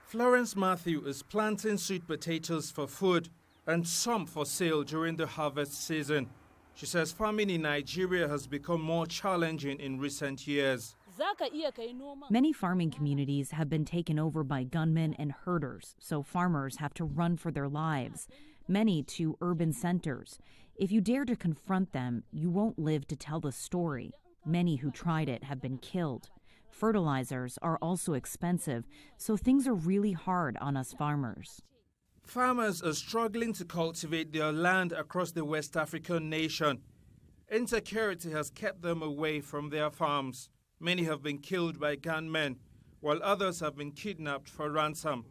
Florence Matthew is planting sweet potatoes for food and some for sale during the harvest season. She says farming in Nigeria has become more challenging in recent years. Many farming communities have been taken over by gunmen and herders, so farmers have to run for their lives, many to urban centers. If you dare to confront them, you won't live to tell the story. Many who tried it have been killed. Fertilizers are also expensive, so things are really hard on us farmers. Farmers are struggling to cultivate their land across the West African nation. Insecurity has kept them away from their farms. Many have been killed by gunmen, while others have been kidnapped for ransom.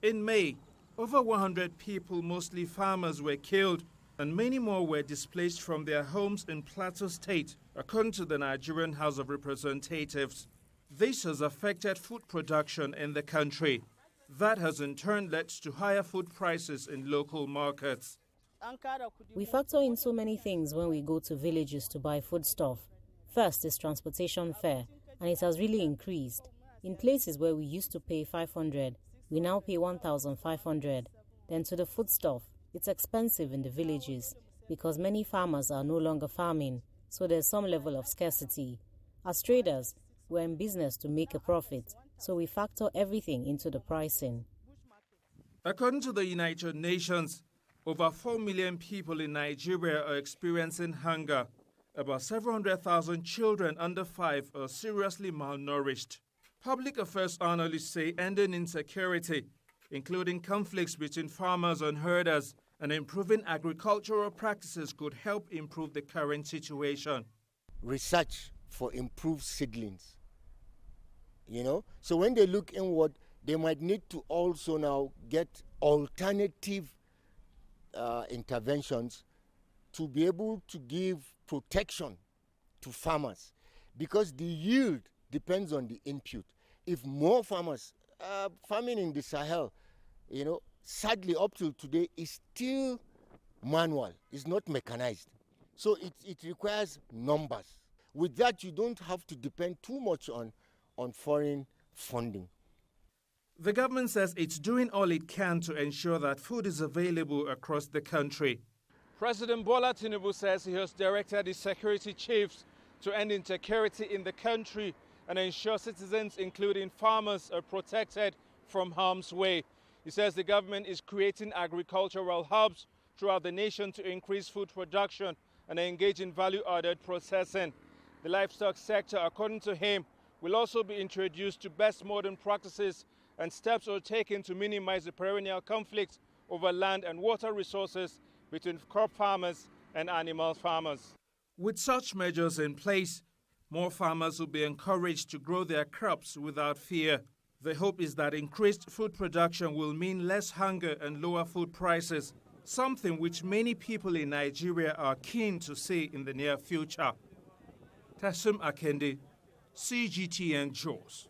In May, over 100 people, mostly farmers, were killed, and many more were displaced from their homes in Plateau State, according to the Nigerian House of Representatives. This has affected food production in the country. That has in turn led to higher food prices in local markets. We factor in so many things when we go to villages to buy foodstuff. First is transportation fare, and it has really increased. In places where we used to pay 500, we now pay 1,500. Then to the foodstuff, it's expensive in the villages because many farmers are no longer farming, so there's some level of scarcity. As traders, we're in business to make a profit, so we factor everything into the pricing. According to the United Nations, over 4 million people in Nigeria are experiencing hunger. About 700,000 children under 5 are seriously malnourished. Public affairs analysts say ending insecurity, including conflicts between farmers and herders, and improving agricultural practices could help improve the current situation. Research for improved seedlings. So when they look inward, they might need to also now get alternative interventions to be able to give protection to farmers, because the yield depends on the input. If more farmers, farming in the Sahel, sadly up till today is still manual, it's not mechanized. So it requires numbers. With that, you don't have to depend too much on foreign funding. The government says it's doing all it can to ensure that food is available across the country. President Bola Tinubu says he has directed his security chiefs to end insecurity in the country and ensure citizens, including farmers, are protected from harm's way. He says the government is creating agricultural hubs throughout the nation to increase food production and engage in value-added processing. The livestock sector, according to him, will also be introduced to best modern practices, and steps are taken to minimize the perennial conflicts over land and water resources between crop farmers and animal farmers. With such measures in place, more farmers will be encouraged to grow their crops without fear. The hope is that increased food production will mean less hunger and lower food prices, something which many people in Nigeria are keen to see in the near future. Tassim Akende, CGTN Jos.